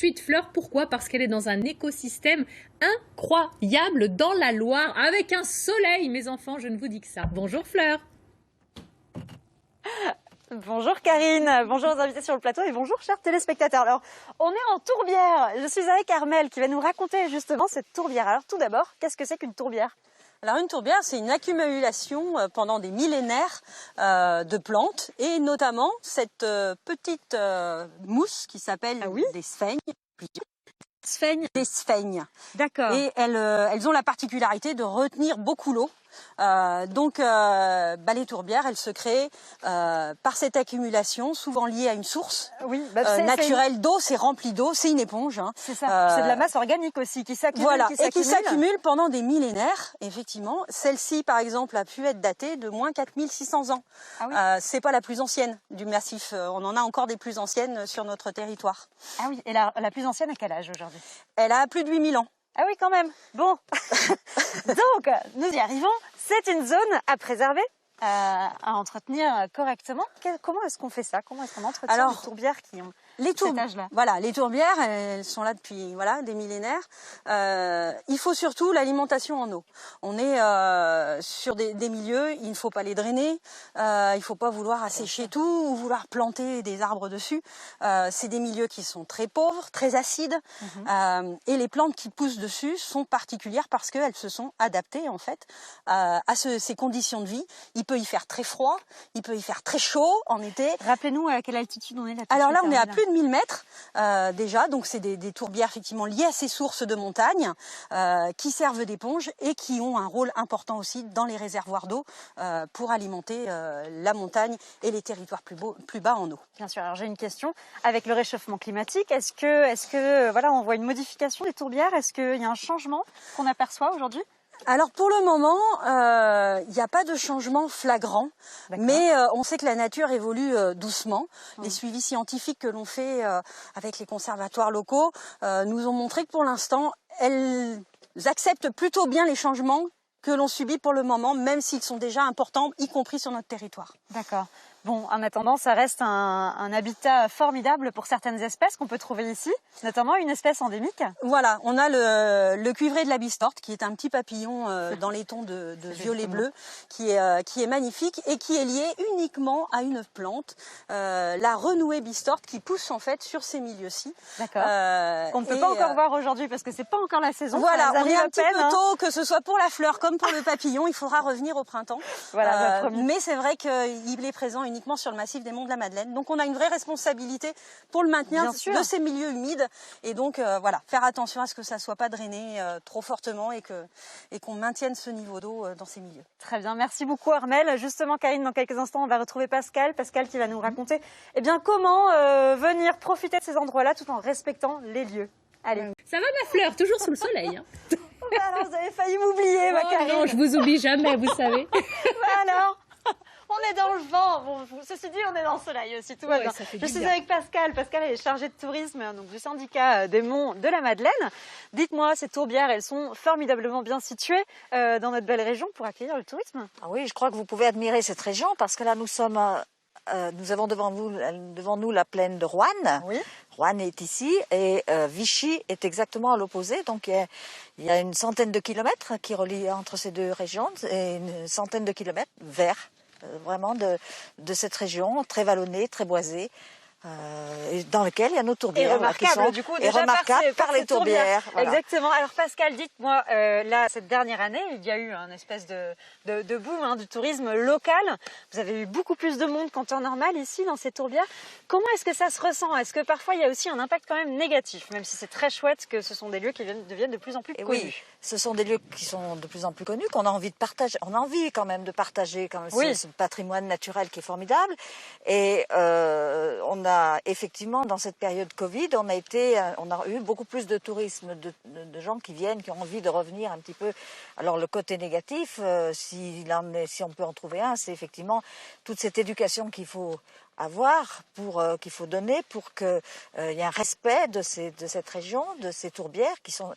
Suite Fleur, pourquoi? Parce qu'elle est dans un écosystème incroyable dans la Loire, avec un soleil, mes enfants, je ne vous dis que ça. Bonjour Fleur. Bonjour Karine, bonjour aux invités sur le plateau et bonjour chers téléspectateurs. Alors, on est en tourbière, je suis avec Armelle qui va nous raconter justement cette tourbière. Alors tout d'abord, qu'est-ce que c'est qu'une tourbière ? Alors une tourbière, c'est une accumulation pendant des millénaires de plantes et notamment cette petite mousse qui s'appelle des sphènes. Des sphènes. D'accord. Et elles ont la particularité de retenir beaucoup l'eau. Les tourbières, elles se créent par cette accumulation, souvent liée à une source naturelle d'eau. C'est rempli d'eau, c'est une éponge. Hein. C'est ça. C'est de la masse organique aussi qui s'accumule. Voilà, qui s'accumule pendant des millénaires. Effectivement, celle-ci, par exemple, a pu être datée de moins 4600 ans. Ah oui. C'est pas la plus ancienne du massif. On en a encore des plus anciennes sur notre territoire. Ah oui. Et la plus ancienne, à quel âge aujourd'hui ? Elle a plus de 8000 ans. Ah oui, quand même. Bon. Donc, nous y arrivons. C'est une zone à préserver, à entretenir correctement. Comment est-ce qu'on fait ça ? Comment est-ce qu'on entretient les tourbières qui ont cet âge-là ? Voilà, les tourbières, elles sont là depuis des millénaires. Il faut surtout l'alimentation en eau. On est sur des milieux, il ne faut pas les drainer, il ne faut pas vouloir assécher tout ou vouloir planter des arbres dessus. C'est des milieux qui sont très pauvres, très acides, et les plantes qui poussent dessus sont particulières parce qu'elles se sont adaptées en fait à ces conditions de vie. Il peut y faire très froid, il peut y faire très chaud en été. Rappelez-nous à quelle altitude on est là. Alors là, on est à plus de 1000 mètres déjà, donc c'est des tourbières effectivement liées à ces sources de montagne qui servent d'éponge et qui ont un rôle important aussi dans les réservoirs d'eau pour alimenter la montagne et les territoires plus bas en eau. Bien sûr. Alors j'ai une question. Avec le réchauffement climatique, est-ce que voilà, on voit une modification des tourbières ? Est-ce qu'il y a un changement qu'on aperçoit aujourd'hui ? Alors pour le moment, il n'y a pas de changement flagrant, mais on sait que la nature évolue doucement. Les suivis scientifiques que l'on fait avec les conservatoires locaux nous ont montré que pour l'instant, elles acceptent plutôt bien les changements que l'on subit pour le moment, même s'ils sont déjà importants, y compris sur notre territoire. D'accord. Bon, en attendant, ça reste un habitat formidable pour certaines espèces qu'on peut trouver ici, notamment une espèce endémique. Voilà, on a le cuivré de la bistorte, qui est un petit papillon dans les tons de violet-bleu, qui est magnifique et qui est lié uniquement à une plante, la renouée bistorte, qui pousse en fait sur ces milieux-ci. D'accord. On ne peut pas encore voir aujourd'hui parce que c'est pas encore la saison. Voilà, on est un petit peu tôt, que ce soit pour la fleur comme pour le papillon, il faudra revenir au printemps. Voilà, mais c'est vrai qu'il est présent uniquement sur le massif des Monts de la Madeleine. Donc on a une vraie responsabilité pour le maintien de ces milieux humides et donc faire attention à ce que ça ne soit pas drainé trop fortement et qu'on maintienne ce niveau d'eau dans ces milieux. Très bien, merci beaucoup Armelle. Justement Karine, dans quelques instants on va retrouver Pascal qui va nous raconter comment venir profiter de ces endroits-là tout en respectant les lieux. Allez. Ça va ma Fleur, toujours sous le soleil hein. Alors vous avez failli m'oublier ma Karine. Non, je vous oublie jamais, vous savez. Alors on est dans le vent. Bon, ceci dit, on est dans le soleil aussi. Tout va bien. Je suis avec Pascal. Pascal est chargé de tourisme donc, du syndicat des Monts de la Madeleine. Dites-moi, ces tourbières, elles sont formidablement bien situées dans notre belle région pour accueillir le tourisme. Ah oui, je crois que vous pouvez admirer cette région parce que là, nous avons devant nous la plaine de Roanne. Oui. Roanne est ici et Vichy est exactement à l'opposé. Donc il y a une centaine de kilomètres qui relient entre ces deux régions et une centaine de kilomètres verts. Vraiment de cette région très vallonnée, très boisée, et dans laquelle il y a nos tourbières. Et remarquable, du coup, déjà par les tourbières. Voilà. Exactement. Alors Pascal, dites-moi, là, cette dernière année, il y a eu un espèce de boom du tourisme local. Vous avez eu beaucoup plus de monde qu'en temps normal ici, dans ces tourbières. Comment est-ce que ça se ressent ? Est-ce que parfois, il y a aussi un impact quand même négatif, même si c'est très chouette que ce sont des lieux qui deviennent de plus en plus connus ? Oui, ce sont des lieux qui sont de plus en plus connus, qu'on a envie de partager. On a envie quand même de partager ce patrimoine naturel qui est formidable. Et on a effectivement, dans cette période Covid, on a eu beaucoup plus de tourisme, de gens qui viennent, qui ont envie de revenir un petit peu. Alors le côté négatif, si on peut en trouver un, c'est effectivement toute cette éducation qu'il faut avoir, qu'il faut donner pour qu'il y ait un respect de cette région, de ces tourbières qui sont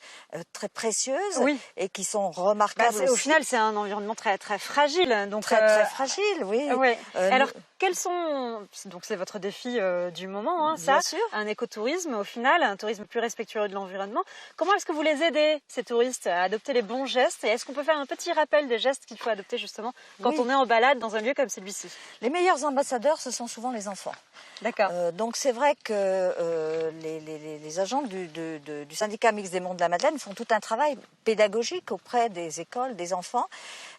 très précieuses et qui sont remarquables aussi. Au final, c'est un environnement très, très fragile. Donc, très fragile, oui. Alors, quels sont... Donc, c'est votre défi du moment, hein, ça. Bien sûr. Un écotourisme, au final, un tourisme plus respectueux de l'environnement. Comment est-ce que vous les aidez, ces touristes, à adopter les bons gestes? Et est-ce qu'on peut faire un petit rappel des gestes qu'il faut adopter, justement, quand on est en balade dans un lieu comme celui-ci? Les meilleurs ambassadeurs, ce sont souvent les enfants. D'accord. Donc c'est vrai que les agents du syndicat mixte des Monts de la Madeleine font tout un travail pédagogique auprès des écoles, des enfants,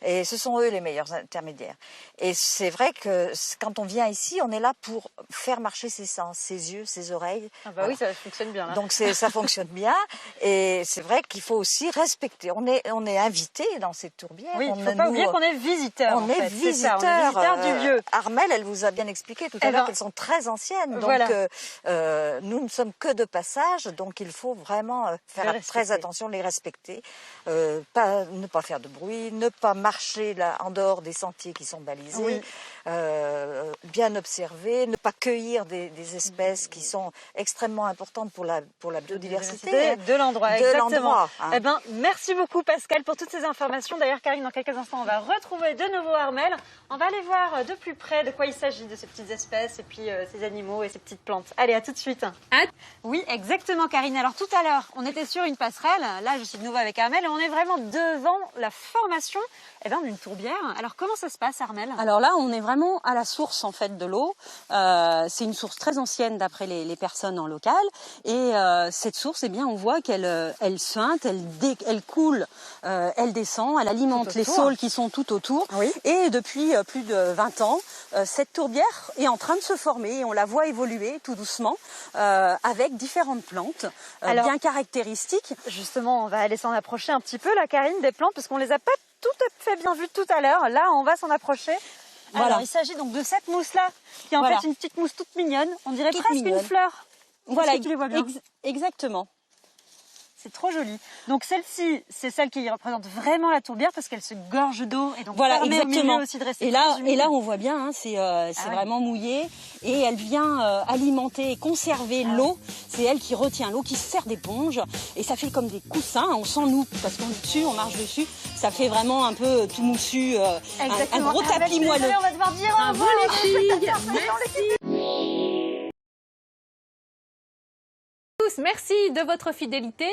et ce sont eux les meilleurs intermédiaires. Et c'est vrai que quand on vient ici, on est là pour faire marcher ses sens, ses yeux, ses oreilles. Ah bah oui, ça fonctionne bien. Là. Donc ça fonctionne bien, et c'est vrai qu'il faut aussi respecter. On est invité dans cette tourbière. Oui, il ne faut pas oublier qu'on est visiteur. On est visiteur du lieu. Armelle, elle vous a bien expliqué tout à l'heure qu'elles sont très anciennes. Donc nous ne sommes que de passage, donc il faut vraiment faire très attention, les respecter, ne pas faire de bruit, ne pas marcher là, en dehors des sentiers qui sont balisés, bien observer, ne pas cueillir des espèces qui sont extrêmement importantes pour la biodiversité de l'endroit. Exactement. Hein. Eh ben, merci beaucoup Pascal pour toutes ces informations. D'ailleurs, Karine, dans quelques instants, on va retrouver de nouveau Armelle. On va aller voir de plus près de quoi il s'agit de ces petites espèces et puis ces animaux et ces petites plantes. Allez, à tout de suite. Oui, exactement Karine. Alors tout à l'heure, on était sur une passerelle. Là, je suis de nouveau avec Armelle et on est vraiment devant la formation d'une tourbière. Alors comment ça se passe, Armelle? Alors là, on est vraiment à la source en fait de l'eau. C'est une source très ancienne d'après les personnes en local. Et cette source, eh bien, on voit qu'elle suinte, elle coule, elle descend, elle alimente les saules qui sont tout autour. Oui. Et depuis plus de 20 ans, cette tourbière est en train de se former et on la voit évoluer tout doucement avec différentes plantes bien caractéristiques. Justement, on va aller s'en approcher un petit peu, la Karine, des plantes, parce qu'on les a pas tout à fait bien vues tout à l'heure. Là, on va s'en approcher. Voilà. Alors, il s'agit donc de cette mousse-là, qui est en fait une petite mousse toute mignonne. On dirait presque une fleur. Voilà, tu les vois bien. Exactement. C'est trop joli. Donc celle-ci, c'est celle qui représente vraiment la tourbière parce qu'elle se gorge d'eau et donc permet au milieu aussi de rester très humide. Et là, on voit bien, hein, c'est vraiment mouillé et elle vient alimenter et conserver l'eau. C'est elle qui retient l'eau, qui sert d'éponge et ça fait comme des coussins. On sent nous parce qu'on est dessus, on marche dessus. Ça fait vraiment un peu tout moussu, un gros tapis moelleux. On va devoir dire au revoir les filles. Merci. Merci de votre fidélité.